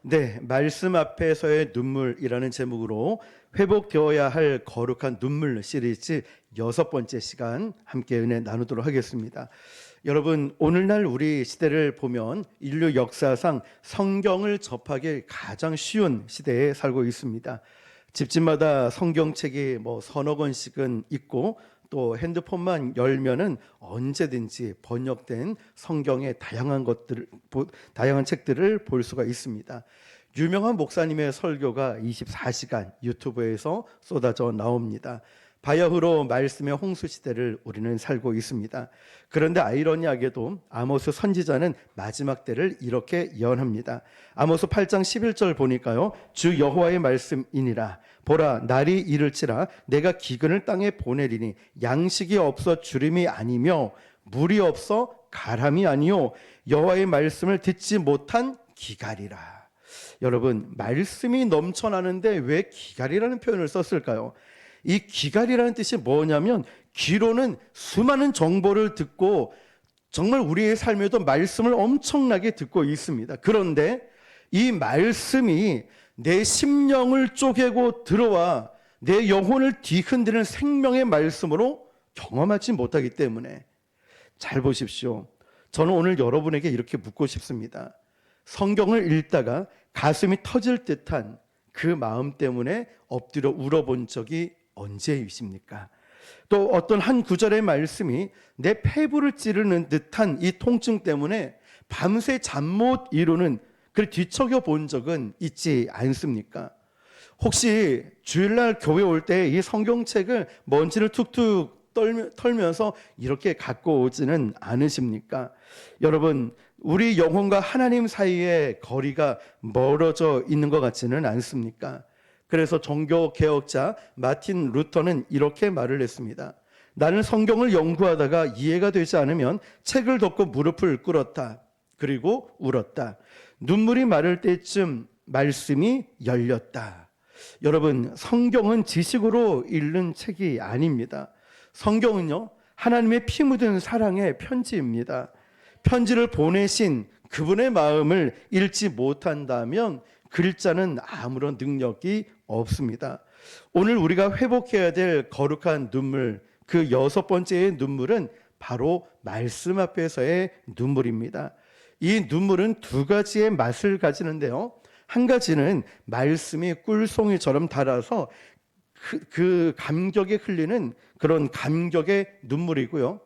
네, 말씀 앞에서의 눈물이라는 제목으로 회복되어야 할 거룩한 눈물 시리즈 6번째 시간 함께 은혜 나누도록 하겠습니다. 여러분, 오늘날 우리 시대를 보면 인류 역사상 성경을 접하기 가장 쉬운 시대에 살고 있습니다. 집집마다 성경책이 서너 권씩은 있고 또 핸드폰만 열면은 언제든지 번역된 성경의 다양한 책들을 볼 수가 있습니다. 유명한 목사님의 설교가 24시간 유튜브에서 쏟아져 나옵니다. 바야흐로 말씀의 홍수 시대를 우리는 살고 있습니다. 그런데 아이러니하게도 아모스 선지자는 마지막 때를 이렇게 예언합니다. 아모스 8장 11절 보니까요, 주 여호와의 말씀이니라. 보라, 날이 이를지라 내가 기근을 땅에 보내리니 양식이 없어 주림이 아니며 물이 없어 가람이 아니요 여호와의 말씀을 듣지 못한 기갈이라. 여러분, 말씀이 넘쳐나는데 왜 기갈이라는 표현을 썼을까요? 이 기갈이라는 뜻이 뭐냐면, 귀로는 수많은 정보를 듣고 정말 우리의 삶에도 말씀을 엄청나게 듣고 있습니다. 그런데 이 말씀이 내 심령을 쪼개고 들어와 내 영혼을 뒤흔드는 생명의 말씀으로 경험하지 못하기 때문에, 잘 보십시오. 저는 오늘 여러분에게 이렇게 묻고 싶습니다. 성경을 읽다가 가슴이 터질 듯한 그 마음 때문에 엎드려 울어본 적이 언제이십니까? 또 어떤 한 구절의 말씀이 내 폐부를 찌르는 듯한 이 통증 때문에 밤새 잠 못 이루는, 그를 뒤척여 본 적은 있지 않습니까? 혹시 주일날 교회 올 때 이 성경책을 먼지를 툭툭 털면서 이렇게 갖고 오지는 않으십니까? 여러분, 우리 영혼과 하나님 사이의 거리가 멀어져 있는 것 같지는 않습니까? 그래서 종교개혁자 마틴 루터는 이렇게 말을 했습니다. 나는 성경을 연구하다가 이해가 되지 않으면 책을 덮고 무릎을 꿇었다. 그리고 울었다. 눈물이 마를 때쯤 말씀이 열렸다. 여러분, 성경은 지식으로 읽는 책이 아닙니다. 성경은요, 하나님의 피 묻은 사랑의 편지입니다. 편지를 보내신 그분의 마음을 읽지 못한다면 글자는 아무런 능력이 없습니다. 오늘 우리가 회복해야 될 거룩한 눈물, 그 6번째의 눈물은 바로 말씀 앞에서의 눈물입니다. 이 눈물은 두 가지의 맛을 가지는데요, 한 가지는 말씀이 꿀송이처럼 달아서 그 감격에 흘리는 그런 감격의 눈물이고요,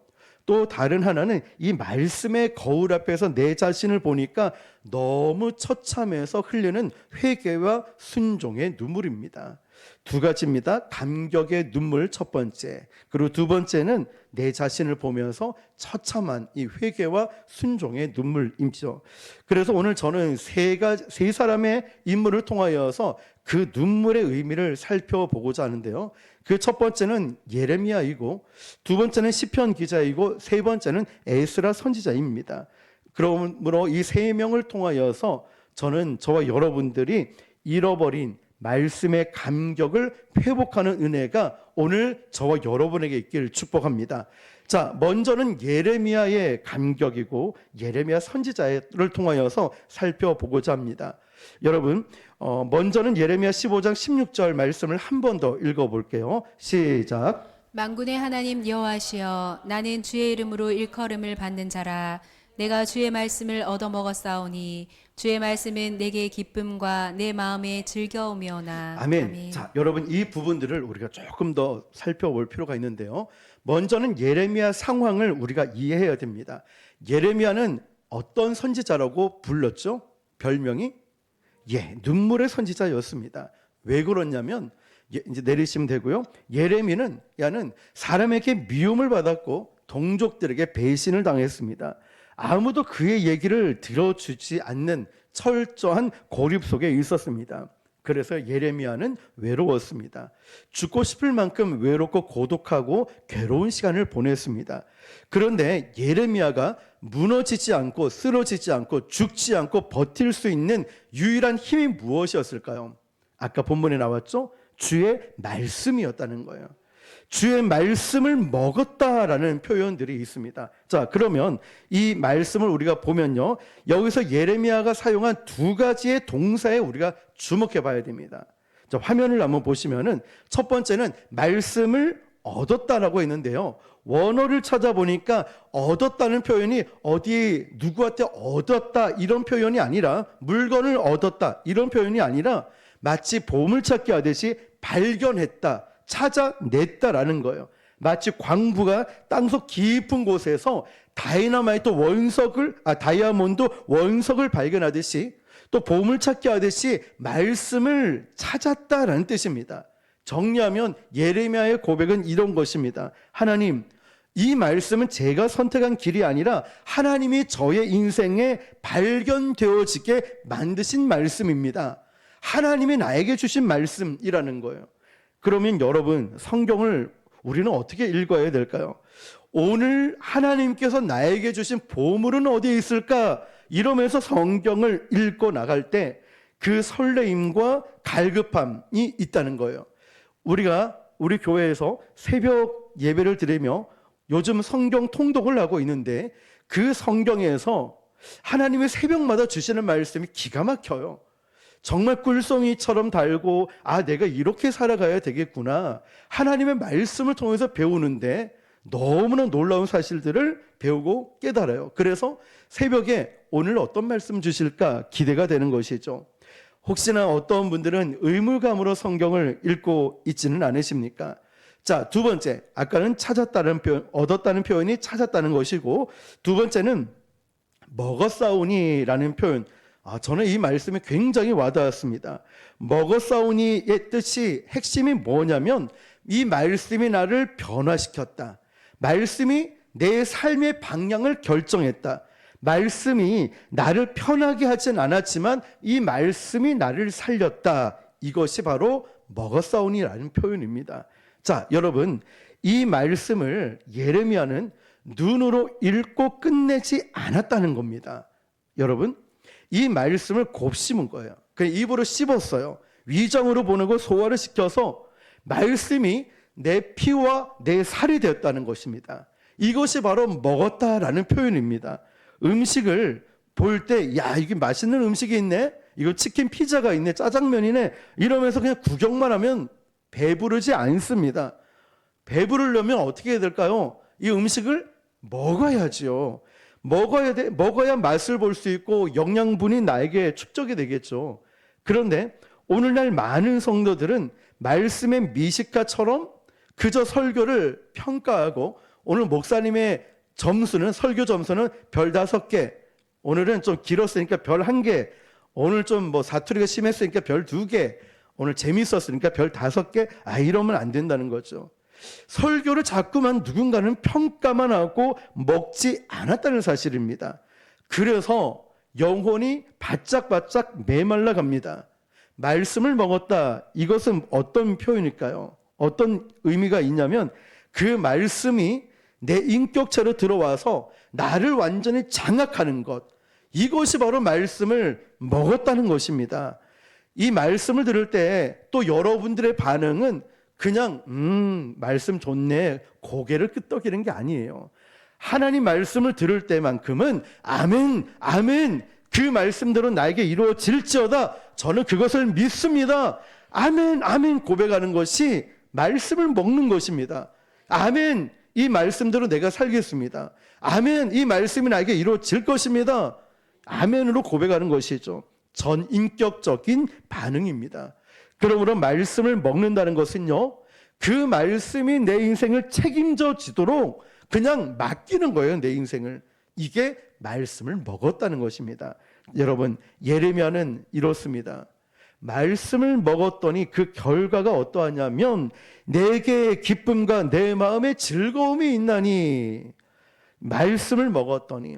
또 다른 하나는 이 말씀의 거울 앞에서 내 자신을 보니까 너무 처참해서 흘리는 회개와 순종의 눈물입니다. 두 가지입니다. 감격의 눈물 첫 번째, 그리고 두 번째는 내 자신을 보면서 처참한 이 회개와 순종의 눈물이죠. 그래서 오늘 저는 세 사람의 인물을 통하여서 그 눈물의 의미를 살펴보고자 하는데요, 그 첫 번째는 예레미야이고, 두 번째는 시편 기자이고, 세 번째는 에스라 선지자입니다. 그러므로 이 세 명을 통하여서 저는 저와 여러분들이 잃어버린 말씀의 감격을 회복하는 은혜가 오늘 저와 여러분에게 있기를 축복합니다. 자, 먼저는 예레미야의 감격이고 예레미야 선지자를 통하여서 살펴보고자 합니다. 여러분, 먼저는 예레미야 15장 16절 말씀을 한 번 더 읽어볼게요. 시작. 만군의 하나님 여호와시여, 나는 주의 이름으로 일컬음을 받는 자라. 내가 주의 말씀을 얻어먹었사오니 주의 말씀은 내게 기쁨과 내 마음의 즐거움이오나. 아멘. 자, 여러분, 이 부분들을 우리가 조금 더 살펴볼 필요가 있는데요, 먼저는 예레미야 상황을 우리가 이해해야 됩니다. 예레미야는 어떤 선지자라고 불렀죠? 별명이 눈물의 선지자였습니다. 왜 그러냐면, 이제 내리시면 되고요, 야는 사람에게 미움을 받았고 동족들에게 배신을 당했습니다. 아무도 그의 얘기를 들어주지 않는 철저한 고립 속에 있었습니다. 그래서 예레미야는 외로웠습니다. 죽고 싶을 만큼 외롭고 고독하고 괴로운 시간을 보냈습니다. 그런데 예레미야가 무너지지 않고 쓰러지지 않고 죽지 않고 버틸 수 있는 유일한 힘이 무엇이었을까요? 아까 본문에 나왔죠? 주의 말씀이었다는 거예요. 주의 말씀을 먹었다라는 표현들이 있습니다. 자, 그러면 이 말씀을 우리가 보면요, 여기서 예레미야가 사용한 두 가지의 동사에 우리가 주목해 봐야 됩니다. 자, 화면을 한번 보시면은 첫 번째는 말씀을 얻었다라고 했는데요, 원어를 찾아보니까 얻었다는 표현이 어디 누구한테 얻었다 이런 표현이 아니라, 물건을 얻었다 이런 표현이 아니라 마치 보물찾기 하듯이 발견했다, 찾아냈다라는 거예요. 마치 광부가 땅속 깊은 곳에서 다이아몬드 원석을 발견하듯이, 또 보물찾기 하듯이 말씀을 찾았다라는 뜻입니다. 정리하면 예레미야의 고백은 이런 것입니다. 하나님, 이 말씀은 제가 선택한 길이 아니라 하나님이 저의 인생에 발견되어지게 만드신 말씀입니다. 하나님이 나에게 주신 말씀이라는 거예요. 그러면 여러분, 성경을 우리는 어떻게 읽어야 될까요? 오늘 하나님께서 나에게 주신 보물은 어디에 있을까? 이러면서 성경을 읽고 나갈 때 그 설레임과 갈급함이 있다는 거예요. 우리 교회에서 새벽 예배를 드리며 요즘 성경 통독을 하고 있는데, 그 성경에서 하나님의 새벽마다 주시는 말씀이 기가 막혀요. 정말 꿀송이처럼 달고, 아, 내가 이렇게 살아가야 되겠구나, 하나님의 말씀을 통해서 배우는데 너무나 놀라운 사실들을 배우고 깨달아요. 그래서 새벽에 오늘 어떤 말씀 주실까 기대가 되는 것이죠. 혹시나 어떤 분들은 의무감으로 성경을 읽고 있지는 않으십니까? 자, 두 번째, 아까는 찾았다는 표현, 얻었다는 표현이 찾았다는 것이고, 두 번째는 먹었사오니라는 표현. 저는 이 말씀이 굉장히 와닿았습니다. 먹었사오니의 뜻이, 핵심이 뭐냐면 이 말씀이 나를 변화시켰다, 말씀이 내 삶의 방향을 결정했다, 말씀이 나를 편하게 하진 않았지만 이 말씀이 나를 살렸다, 이것이 바로 먹었사오니라는 표현입니다. 자, 여러분, 이 말씀을 예레미야는 눈으로 읽고 끝내지 않았다는 겁니다. 여러분, 이 말씀을 곱씹은 거예요. 그냥 입으로 씹었어요. 위장으로 보내고 소화를 시켜서 말씀이 내 피와 내 살이 되었다는 것입니다. 이것이 바로 먹었다라는 표현입니다. 음식을 볼 때, 야, 이게 맛있는 음식이 있네, 이거 치킨 피자가 있네, 짜장면이네, 이러면서 그냥 구경만 하면 배부르지 않습니다. 배부르려면 어떻게 해야 될까요? 이 음식을 먹어야지요. 먹어야 맛을 볼 수 있고 영양분이 나에게 축적이 되겠죠. 그런데 오늘날 많은 성도들은 말씀의 미식가처럼 그저 설교를 평가하고, 오늘 목사님의 점수는, 설교 점수는 별 5개, 오늘은 좀 길었으니까 별 1개, 오늘 좀 사투리가 심했으니까 별 2개, 오늘 재밌었으니까 별 5개, 이러면 안 된다는 거죠. 설교를 자꾸만 누군가는 평가만 하고 먹지 않았다는 사실입니다. 그래서 영혼이 바짝바짝 메말라 갑니다. 말씀을 먹었다, 이것은 어떤 표현일까요? 어떤 의미가 있냐면, 그 말씀이 내 인격체로 들어와서 나를 완전히 장악하는 것, 이것이 바로 말씀을 먹었다는 것입니다. 이 말씀을 들을 때 또 여러분들의 반응은 그냥 말씀 좋네, 고개를 끄덕이는 게 아니에요. 하나님 말씀을 들을 때만큼은 아멘, 아멘, 그 말씀대로 나에게 이루어질지어다, 저는 그것을 믿습니다, 아멘, 아멘 고백하는 것이 말씀을 먹는 것입니다. 아멘, 이 말씀대로 내가 살겠습니다, 아멘, 이 말씀이 나에게 이루어질 것입니다, 아멘으로 고백하는 것이죠. 전인격적인 반응입니다. 그러므로 말씀을 먹는다는 것은요, 그 말씀이 내 인생을 책임져 지도록 그냥 맡기는 거예요, 내 인생을. 이게 말씀을 먹었다는 것입니다. 여러분, 예레미야는 이렇습니다. 말씀을 먹었더니 그 결과가 어떠하냐면, 내게 기쁨과 내 마음에 즐거움이 있나니. 말씀을 먹었더니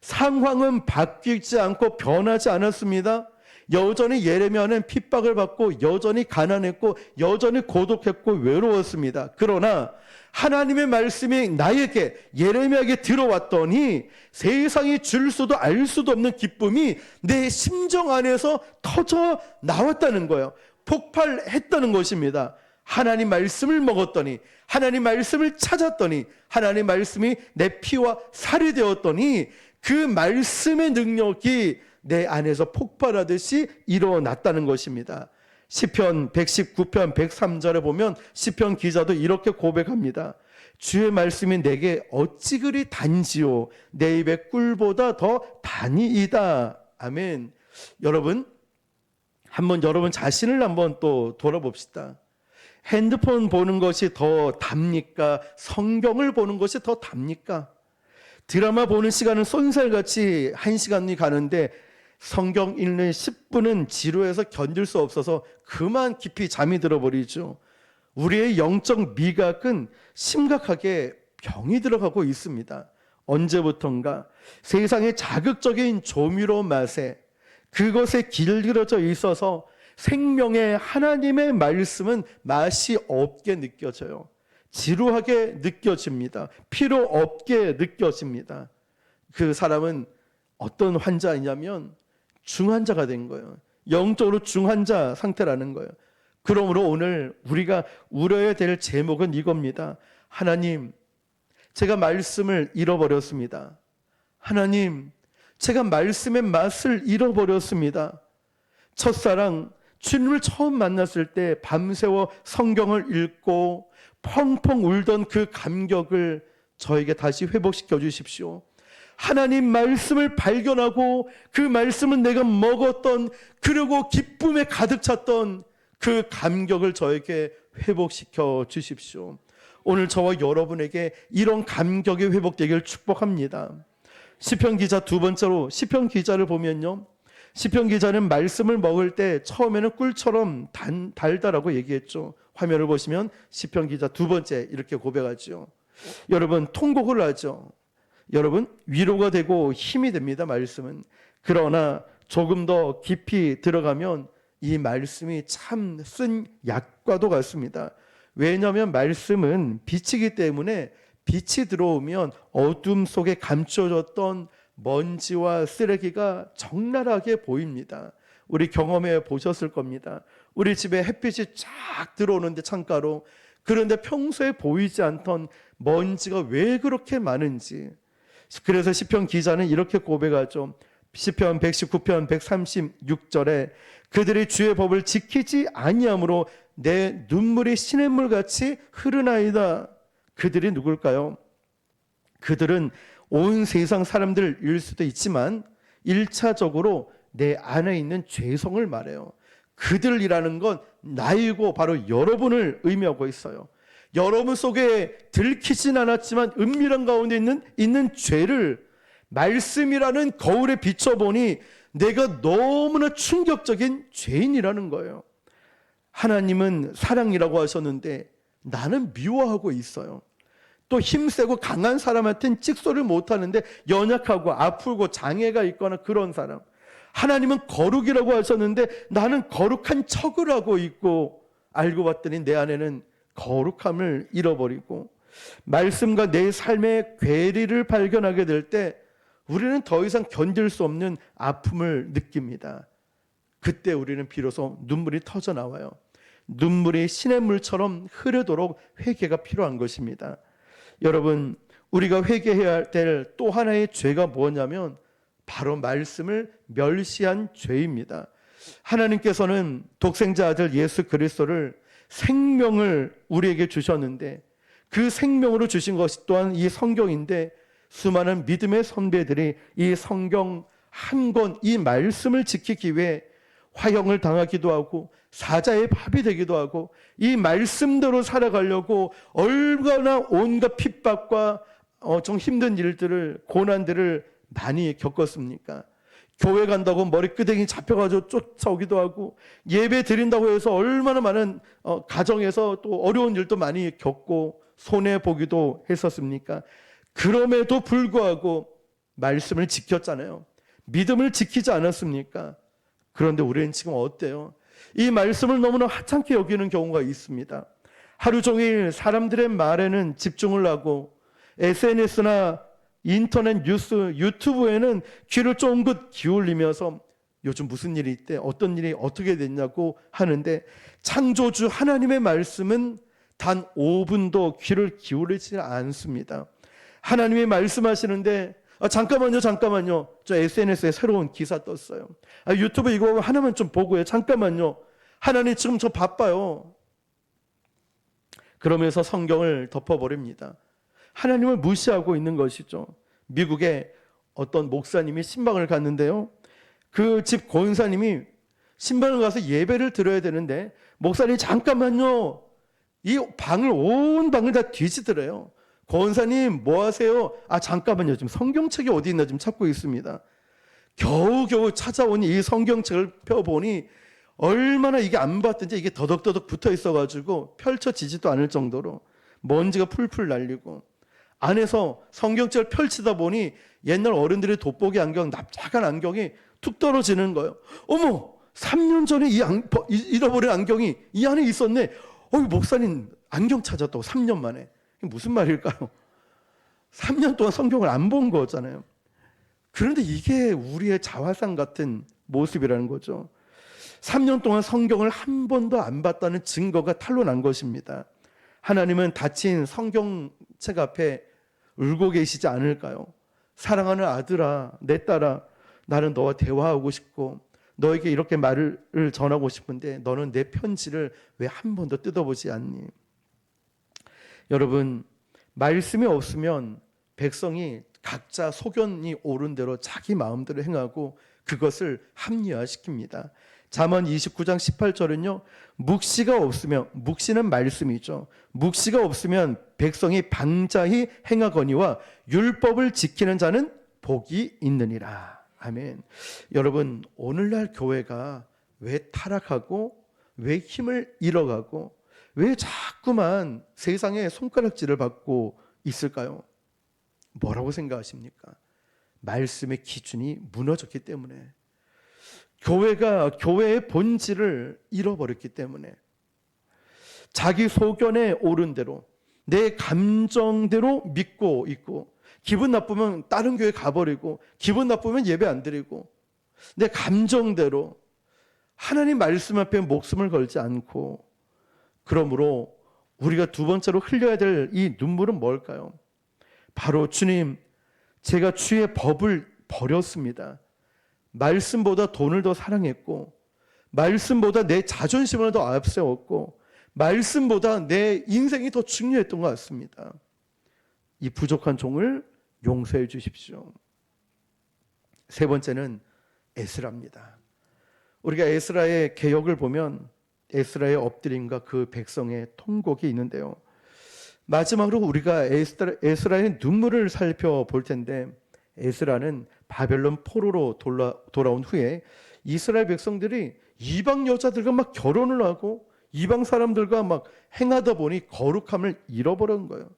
상황은 바뀌지 않고 변하지 않았습니다. 여전히 예레미야는 핍박을 받고 여전히 가난했고 여전히 고독했고 외로웠습니다. 그러나 하나님의 말씀이 나에게, 예레미야에게 들어왔더니 세상이 줄 수도 알 수도 없는 기쁨이 내 심정 안에서 터져 나왔다는 거예요. 폭발했다는 것입니다. 하나님 말씀을 먹었더니, 하나님 말씀을 찾았더니, 하나님 말씀이 내 피와 살이 되었더니 그 말씀의 능력이 내 안에서 폭발하듯이 일어났다는 것입니다. 시편 119편 103절에 보면 시편 기자도 이렇게 고백합니다. 주의 말씀이 내게 어찌 그리 단지요 내 입의 꿀보다 더 단이이다. 아멘. 여러분, 한번 여러분 자신을 한번 또 돌아봅시다. 핸드폰 보는 것이 더 답니까? 성경을 보는 것이 더 답니까? 드라마 보는 시간은 쏜살같이 1시간이 가는데 성경 읽는 10분은 지루해서 견딜 수 없어서 그만 깊이 잠이 들어버리죠. 우리의 영적 미각은 심각하게 병이 들어가고 있습니다. 언제부턴가 세상의 자극적인 조미료 맛에 그것에 길들여져 있어서 생명의 하나님의 말씀은 맛이 없게 느껴져요. 지루하게 느껴집니다. 필요 없게 느껴집니다. 그 사람은 어떤 환자이냐면 중환자가 된 거예요. 영적으로 중환자 상태라는 거예요. 그러므로 오늘 우리가 울어야 될 제목은 이겁니다. 하나님, 제가 말씀을 잃어버렸습니다. 하나님, 제가 말씀의 맛을 잃어버렸습니다. 첫사랑, 주님을 처음 만났을 때 밤새워 성경을 읽고 펑펑 울던 그 감격을 저에게 다시 회복시켜 주십시오. 하나님 말씀을 발견하고 그 말씀은 내가 먹었던, 그리고 기쁨에 가득 찼던 그 감격을 저에게 회복시켜 주십시오. 오늘 저와 여러분에게 이런 감격이 회복되기를 축복합니다. 시편 기자 두 번째로, 시편 기자를 보면요, 시편 기자는 말씀을 먹을 때 처음에는 꿀처럼 달다라고 얘기했죠. 화면을 보시면 시편 기자 두 번째 이렇게 고백하죠. 여러분, 통곡을 하죠. 여러분, 위로가 되고 힘이 됩니다. 말씀은. 그러나 조금 더 깊이 들어가면 이 말씀이 참 쓴 약과도 같습니다. 왜냐하면 말씀은 빛이기 때문에 빛이 들어오면 어둠 속에 감춰졌던 먼지와 쓰레기가 적나라하게 보입니다. 우리 경험해 보셨을 겁니다. 우리 집에 햇빛이 쫙 들어오는데 창가로, 그런데 평소에 보이지 않던 먼지가 왜 그렇게 많은지. 그래서 시편 기자는 이렇게 고백하죠. 시편 119편 136절에 그들이 주의 법을 지키지 아니함으로 내 눈물이 시냇물같이 흐르나이다. 그들이 누굴까요? 그들은 온 세상 사람들일 수도 있지만 1차적으로 내 안에 있는 죄성을 말해요. 그들이라는 건 나이고 바로 여러분을 의미하고 있어요. 여러분 속에 들키진 않았지만 은밀한 가운데 있는 죄를 말씀이라는 거울에 비춰보니 내가 너무나 충격적인 죄인이라는 거예요. 하나님은 사랑이라고 하셨는데 나는 미워하고 있어요. 또 힘세고 강한 사람한테는 찍소리를 못하는데 연약하고 아프고 장애가 있거나 그런 사람. 하나님은 거룩이라고 하셨는데 나는 거룩한 척을 하고 있고, 알고 봤더니 내 안에는 거룩함을 잃어버리고, 말씀과 내 삶의 괴리를 발견하게 될 때 우리는 더 이상 견딜 수 없는 아픔을 느낍니다. 그때 우리는 비로소 눈물이 터져 나와요. 눈물이 시냇물처럼 흐르도록 회개가 필요한 것입니다. 여러분, 우리가 회개해야 될 또 하나의 죄가 뭐냐면 바로 말씀을 멸시한 죄입니다. 하나님께서는 독생자 아들 예수 그리스도를 생명을 우리에게 주셨는데 그 생명으로 주신 것이 또한 이 성경인데, 수많은 믿음의 선배들이 이 성경 한 권, 이 말씀을 지키기 위해 화형을 당하기도 하고 사자의 밥이 되기도 하고 이 말씀대로 살아가려고 얼마나 온갖 핍박과 좀 힘든 일들을, 고난들을 많이 겪었습니까? 교회 간다고 머리끄댕이 잡혀가지고 쫓아오기도 하고, 예배 드린다고 해서 얼마나 많은 가정에서 또 어려운 일도 많이 겪고 손해보기도 했었습니까? 그럼에도 불구하고 말씀을 지켰잖아요. 믿음을 지키지 않았습니까? 그런데 우리는 지금 어때요? 이 말씀을 너무나 하찮게 여기는 경우가 있습니다. 하루 종일 사람들의 말에는 집중을 하고 SNS나 인터넷 뉴스, 유튜브에는 귀를 쫑긋 기울이면서 요즘 무슨 일이 있대, 어떤 일이 어떻게 됐냐고 하는데 창조주 하나님의 말씀은 단 5분도 귀를 기울이지 않습니다. 하나님이 말씀하시는데 잠깐만요. 저 SNS에 새로운 기사 떴어요. 유튜브 이거 하나만 좀 보고요. 잠깐만요. 하나님 지금 저 바빠요. 그러면서 성경을 덮어버립니다. 하나님을 무시하고 있는 것이죠. 미국에 어떤 목사님이 신방을 갔는데요. 그 집 권사님이 신방을 가서 예배를 드려야 되는데 목사님 잠깐만요. 이 방을 온 방을 다 뒤지더래요. 권사님 뭐 하세요? 잠깐만요. 지금 성경책이 어디 있나 지금 찾고 있습니다. 겨우겨우 찾아온 이 성경책을 펴보니 얼마나 이게 안 봤든지 이게 더덕더덕 붙어 있어가지고 펼쳐지지도 않을 정도로 먼지가 풀풀 날리고 안에서 성경책을 펼치다 보니 옛날 어른들의 돋보기 안경, 납작한 안경이 툭 떨어지는 거예요. 어머, 3년 전에 잃어버린 안경이 이 안에 있었네. 목사님 안경 찾았다고 3년 만에. 이게 무슨 말일까요? 3년 동안 성경을 안 본 거잖아요. 그런데 이게 우리의 자화상 같은 모습이라는 거죠. 3년 동안 성경을 한 번도 안 봤다는 증거가 탄로난 것입니다. 하나님은 닫힌 성경책 앞에 울고 계시지 않을까요? 사랑하는 아들아, 내 딸아, 나는 너와 대화하고 싶고 너에게 이렇게 말을 전하고 싶은데 너는 내 편지를 왜 한 번도 뜯어보지 않니? 여러분, 말씀이 없으면 백성이 각자 소견이 옳은 대로 자기 마음대로 행하고 그것을 합리화시킵니다. 잠언 29장 18절은요. 묵시가 없으면, 묵시는 말씀이죠. 묵시가 없으면 백성이 방자히 행하거니와 율법을 지키는 자는 복이 있느니라. 아멘. 여러분, 오늘날 교회가 왜 타락하고 왜 힘을 잃어가고 왜 자꾸만 세상에 손가락질을 받고 있을까요? 뭐라고 생각하십니까? 말씀의 기준이 무너졌기 때문에, 교회가 교회의 본질을 잃어버렸기 때문에, 자기 소견에 옳은 대로 내 감정대로 믿고 있고, 기분 나쁘면 다른 교회 가버리고, 기분 나쁘면 예배 안 드리고, 내 감정대로 하나님 말씀 앞에 목숨을 걸지 않고, 그러므로 우리가 두 번째로 흘려야 될 이 눈물은 뭘까요? 바로 주님, 제가 주의 법을 버렸습니다. 말씀보다 돈을 더 사랑했고, 말씀보다 내 자존심을 더 앞세웠고, 말씀보다 내 인생이 더 중요했던 것 같습니다. 이 부족한 종을 용서해 주십시오. 세 번째는 에스라입니다. 우리가 에스라의 개역을 보면 에스라의 엎드림과 그 백성의 통곡이 있는데요. 마지막으로 우리가 에스라의 눈물을 살펴볼 텐데, 에스라는 바벨론 포로로 돌아온 후에 이스라엘 백성들이 이방 여자들과 막 결혼을 하고 이방 사람들과 막 행하다 보니 거룩함을 잃어버린 거예요.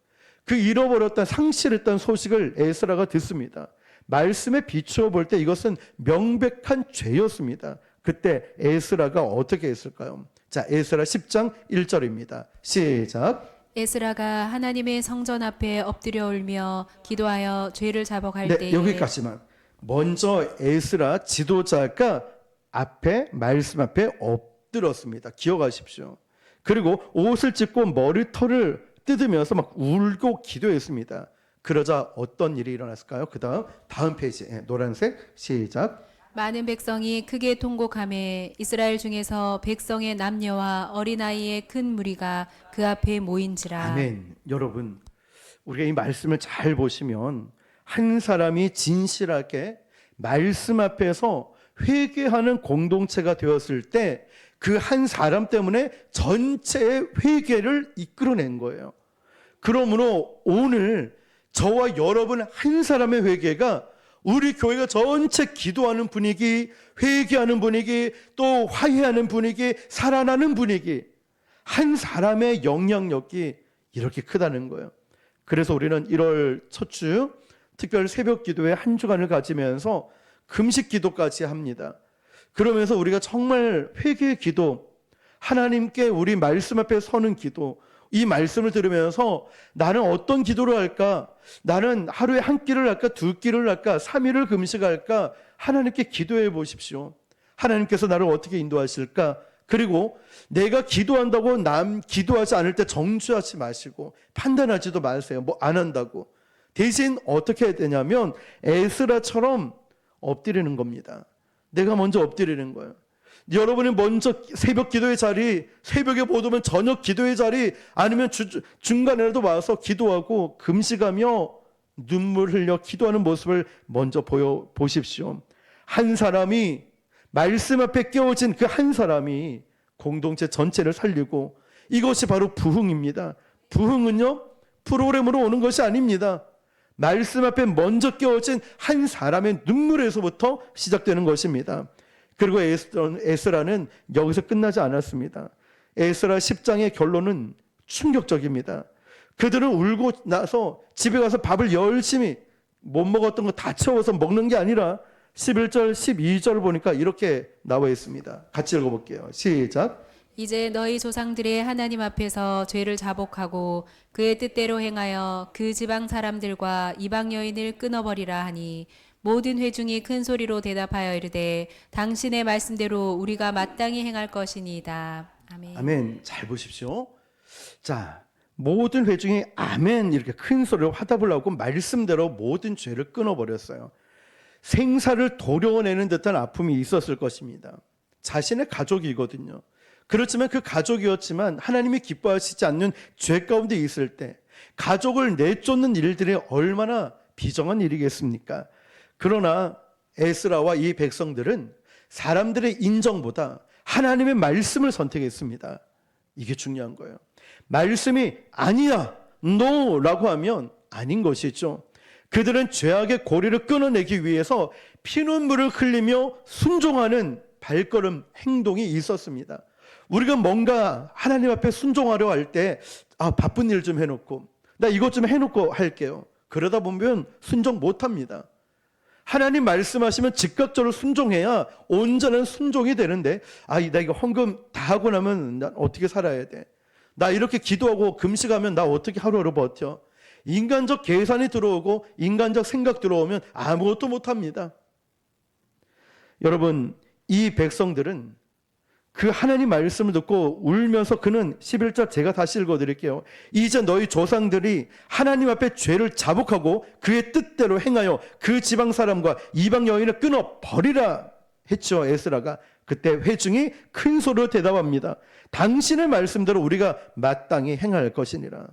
그 잃어버렸던, 상실했던 소식을 에스라가 듣습니다. 말씀에 비추어 볼 때 이것은 명백한 죄였습니다. 그때 에스라가 어떻게 했을까요? 자, 에스라 10장 1절입니다. 시작. 에스라가 하나님의 성전 앞에 엎드려 울며 기도하여 죄를 잡아갈 네, 때에, 여기까지만. 먼저 에스라 지도자가 말씀 앞에 엎드렸습니다. 기억하십시오. 그리고 옷을 찢고 머리털을 뜯으면서 막 울고 기도했습니다. 그러자 어떤 일이 일어났을까요? 다음 페이지, 노란색, 시작. 많은 백성이 크게 통곡하며 이스라엘 중에서 백성의 남녀와 어린아이의 큰 무리가 그 앞에 모인지라. 아멘. 여러분, 우리가 이 말씀을 잘 보시면 한 사람이 진실하게 말씀 앞에서 회개하는 공동체가 되었을 때 그 한 사람 때문에 전체의 회개를 이끌어낸 거예요. 그러므로 오늘 저와 여러분 한 사람의 회개가 우리 교회가 전체 기도하는 분위기, 회개하는 분위기, 또 화해하는 분위기, 살아나는 분위기, 한 사람의 영향력이 이렇게 크다는 거예요. 그래서 우리는 1월 첫 주 특별 새벽 기도회 한 주간을 가지면서 금식 기도까지 합니다. 그러면서 우리가 정말 회개의 기도, 하나님께 우리 말씀 앞에 서는 기도, 이 말씀을 들으면서 나는 어떤 기도를 할까? 나는 하루에 한 끼를 할까? 두 끼를 할까? 3일을 금식할까? 하나님께 기도해 보십시오. 하나님께서 나를 어떻게 인도하실까? 그리고 내가 기도한다고 남 기도하지 않을 때 정죄하지 마시고 판단하지도 마세요. 뭐 안 한다고. 대신 어떻게 해야 되냐면 에스라처럼 엎드리는 겁니다. 내가 먼저 엎드리는 거예요. 여러분이 먼저 새벽 기도의 자리, 새벽에 못 오면 저녁 기도의 자리, 아니면 중간에라도 와서 기도하고 금식하며 눈물 흘려 기도하는 모습을 먼저 보십시오. 한 사람이 말씀 앞에 깨어진 그 한 사람이 공동체 전체를 살리고, 이것이 바로 부흥입니다. 부흥은요, 프로그램으로 오는 것이 아닙니다. 말씀 앞에 먼저 깨어진 한 사람의 눈물에서부터 시작되는 것입니다. 그리고 에스라는 여기서 끝나지 않았습니다. 에스라 10장의 결론은 충격적입니다. 그들은 울고 나서 집에 가서 밥을 열심히 못 먹었던 거 다 채워서 먹는 게 아니라 11절, 12절 보니까 이렇게 나와 있습니다. 같이 읽어볼게요. 시작. 이제 너희 조상들의 하나님 앞에서 죄를 자복하고 그의 뜻대로 행하여 그 지방 사람들과 이방 여인을 끊어버리라 하니 모든 회중이 큰 소리로 대답하여 이르되 당신의 말씀대로 우리가 마땅히 행할 것이니이다. 아멘. 아멘. 잘 보십시오. 자, 모든 회중이 아멘 이렇게 큰 소리로 화답을 하고 말씀대로 모든 죄를 끊어버렸어요. 생사를 도려내는 듯한 아픔이 있었을 것입니다. 자신의 가족이거든요. 그렇지만 그 가족이었지만 하나님이 기뻐하시지 않는 죄 가운데 있을 때 가족을 내쫓는 일들이 얼마나 비정한 일이겠습니까? 그러나 에스라와 이 백성들은 사람들의 인정보다 하나님의 말씀을 선택했습니다. 이게 중요한 거예요. 말씀이 아니야, no 라고 하면 아닌 것이죠. 그들은 죄악의 고리를 끊어내기 위해서 피눈물을 흘리며 순종하는 발걸음 행동이 있었습니다. 우리가 뭔가 하나님 앞에 순종하려 할 때 바쁜 일 좀 해놓고 나 이것 좀 해놓고 할게요. 그러다 보면 순종 못합니다. 하나님 말씀하시면 즉각적으로 순종해야 온전한 순종이 되는데 나 이거 헌금 다 하고 나면 난 어떻게 살아야 돼? 나 이렇게 기도하고 금식하면 나 어떻게 하루하루 버텨? 인간적 계산이 들어오고 인간적 생각 들어오면 아무것도 못합니다. 여러분, 이 백성들은 그 하나님 말씀을 듣고 울면서 그는 11절 제가 다시 읽어드릴게요. 이제 너희 조상들이 하나님 앞에 죄를 자복하고 그의 뜻대로 행하여 그 지방 사람과 이방 여인을 끊어 버리라 했죠. 에스라가. 그때 회중이 큰 소리로 대답합니다. 당신의 말씀대로 우리가 마땅히 행할 것이니라.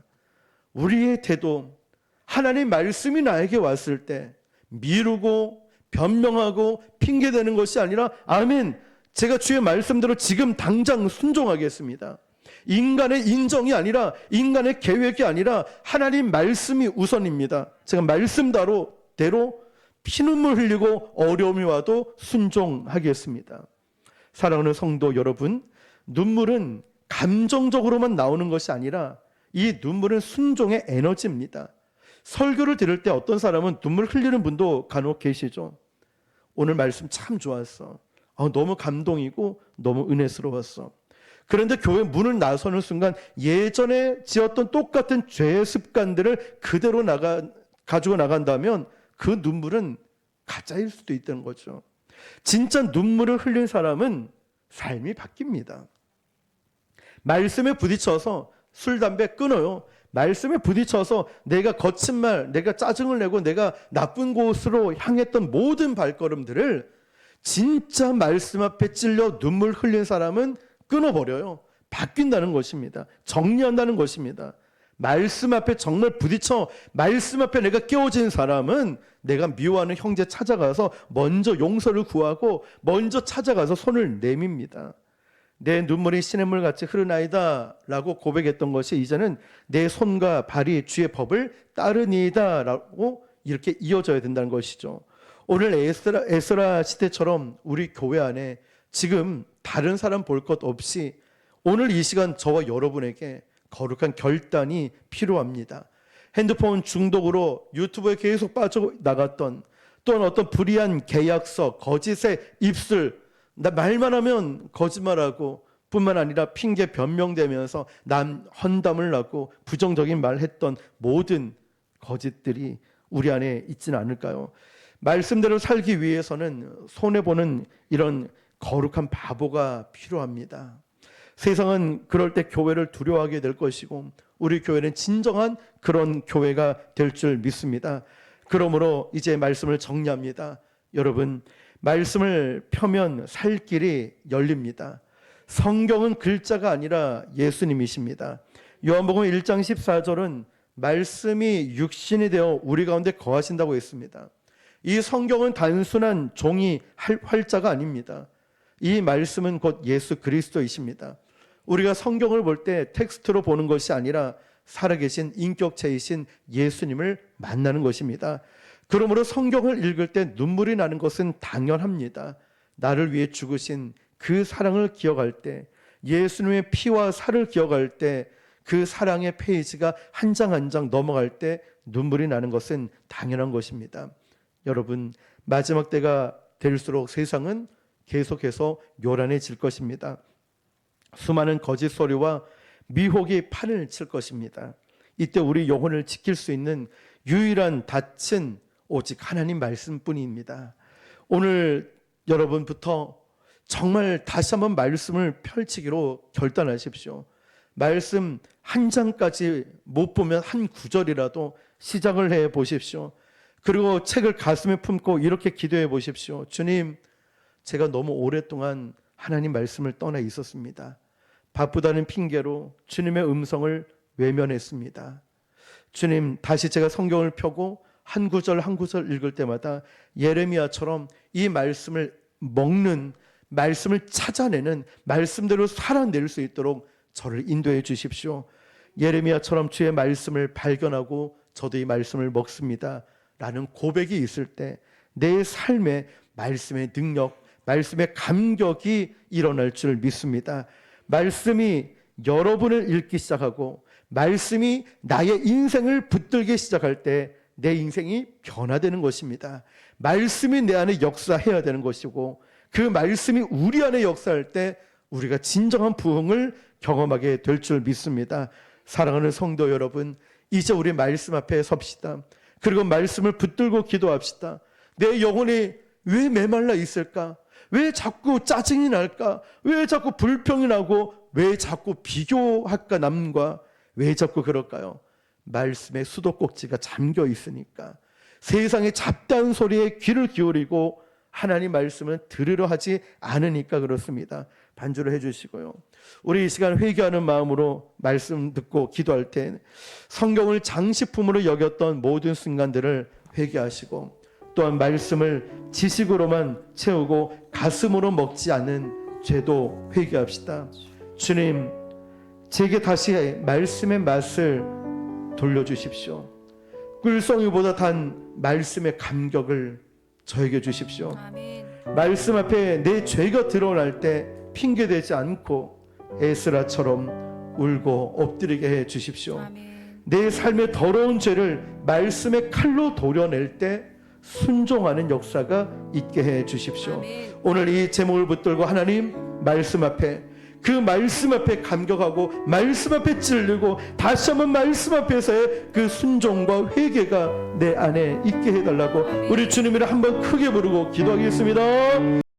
우리의 태도, 하나님 말씀이 나에게 왔을 때 미루고 변명하고 핑계대는 것이 아니라 아멘, 제가 주의 말씀대로 지금 당장 순종하겠습니다. 인간의 인정이 아니라 인간의 계획이 아니라 하나님 말씀이 우선입니다. 제가 말씀대로 피눈물 흘리고 어려움이 와도 순종하겠습니다. 사랑하는 성도 여러분, 눈물은 감정적으로만 나오는 것이 아니라 이 눈물은 순종의 에너지입니다. 설교를 들을 때 어떤 사람은 눈물 흘리는 분도 간혹 계시죠. 오늘 말씀 참 좋았어. 너무 감동이고 너무 은혜스러웠어. 그런데 교회 문을 나서는 순간 예전에 지었던 똑같은 죄의 습관들을 그대로 가지고 나간다면 그 눈물은 가짜일 수도 있다는 거죠. 진짜 눈물을 흘린 사람은 삶이 바뀝니다. 말씀에 부딪혀서 술, 담배 끊어요. 말씀에 부딪혀서 내가 거친 말, 내가 짜증을 내고 내가 나쁜 곳으로 향했던 모든 발걸음들을 진짜 말씀 앞에 찔려 눈물 흘린 사람은 끊어버려요. 바뀐다는 것입니다. 정리한다는 것입니다. 말씀 앞에 정말 부딪혀 말씀 앞에 내가 깨어진 사람은 내가 미워하는 형제 찾아가서 먼저 용서를 구하고 먼저 찾아가서 손을 내밉니다. 내 눈물이 시냇물 같이 흐르나이다 라고 고백했던 것이 이제는 내 손과 발이 주의 법을 따르니이다 라고 이렇게 이어져야 된다는 것이죠. 오늘 에스라 시대처럼 우리 교회 안에 지금 다른 사람 볼 것 없이 오늘 이 시간 저와 여러분에게 거룩한 결단이 필요합니다. 핸드폰 중독으로 유튜브에 계속 빠져나갔던 또는 어떤 불의한 계약서, 거짓의 입술, 나 말만 하면 거짓말하고 뿐만 아니라 핑계 변명되면서 남 헌담을 나고 부정적인 말 했던 모든 거짓들이 우리 안에 있지는 않을까요? 말씀대로 살기 위해서는 손해보는 이런 거룩한 바보가 필요합니다. 세상은 그럴 때 교회를 두려워하게 될 것이고 우리 교회는 진정한 그런 교회가 될 줄 믿습니다. 그러므로 이제 말씀을 정리합니다. 여러분, 말씀을 펴면 살 길이 열립니다. 성경은 글자가 아니라 예수님이십니다. 요한복음 1장 14절은 말씀이 육신이 되어 우리 가운데 거하신다고 했습니다. 이 성경은 단순한 종이 활자가 아닙니다. 이 말씀은 곧 예수 그리스도이십니다. 우리가 성경을 볼 때 텍스트로 보는 것이 아니라 살아계신 인격체이신 예수님을 만나는 것입니다. 그러므로 성경을 읽을 때 눈물이 나는 것은 당연합니다. 나를 위해 죽으신 그 사랑을 기억할 때, 예수님의 피와 살을 기억할 때, 그 사랑의 페이지가 한 장 한 장 넘어갈 때 눈물이 나는 것은 당연한 것입니다. 여러분, 마지막 때가 될수록 세상은 계속해서 요란해질 것입니다. 수많은 거짓 소리와 미혹이 판을 칠 것입니다. 이때 우리 영혼을 지킬 수 있는 유일한 닻은 오직 하나님 말씀뿐입니다. 오늘 여러분부터 정말 다시 한번 말씀을 펼치기로 결단하십시오. 말씀 한 장까지 못 보면 한 구절이라도 시작을 해 보십시오. 그리고 책을 가슴에 품고 이렇게 기도해 보십시오. 주님, 제가 너무 오랫동안 하나님 말씀을 떠나 있었습니다. 바쁘다는 핑계로 주님의 음성을 외면했습니다. 주님, 다시 제가 성경을 펴고 한 구절 한 구절 읽을 때마다 예레미야처럼 이 말씀을 먹는, 말씀을 찾아내는, 말씀대로 살아낼 수 있도록 저를 인도해 주십시오. 예레미야처럼 주의 말씀을 발견하고 저도 이 말씀을 먹습니다 라는 고백이 있을 때 내 삶에 말씀의 능력, 말씀의 감격이 일어날 줄 믿습니다. 말씀이 여러분을 읽기 시작하고 말씀이 나의 인생을 붙들기 시작할 때 내 인생이 변화되는 것입니다. 말씀이 내 안에 역사해야 되는 것이고 그 말씀이 우리 안에 역사할 때 우리가 진정한 부흥을 경험하게 될 줄 믿습니다. 사랑하는 성도 여러분, 이제 우리 말씀 앞에 섭시다. 그리고 말씀을 붙들고 기도합시다. 내 영혼이 왜 메말라 있을까? 왜 자꾸 짜증이 날까? 왜 자꾸 불평이 나고 왜 자꾸 비교할까? 남과 왜 자꾸 그럴까요? 말씀의 수도꼭지가 잠겨 있으니까. 세상의 잡다한 소리에 귀를 기울이고 하나님 말씀을 들으려 하지 않으니까 그렇습니다. 반주를 해주시고요. 우리 이 시간 회개하는 마음으로 말씀 듣고 기도할 때 성경을 장식품으로 여겼던 모든 순간들을 회개하시고 또한 말씀을 지식으로만 채우고 가슴으로 먹지 않는 죄도 회개합시다. 주님, 제게 다시 말씀의 맛을 돌려주십시오. 꿀송이보다 단 말씀의 감격을 저에게 주십시오. 아멘. 말씀 앞에 내 죄가 드러날 때 핑계대지 않고 에스라처럼 울고 엎드리게 해 주십시오. 아멘. 내 삶의 더러운 죄를 말씀의 칼로 도려낼 때 순종하는 역사가 있게 해 주십시오. 아멘. 오늘 이 제목을 붙들고 하나님 말씀 앞에, 그 말씀 앞에 감격하고 말씀 앞에 찔리고 다시 한번 말씀 앞에서의 그 순종과 회개가 내 안에 있게 해달라고 우리 주님이라 한번 크게 부르고 기도하겠습니다.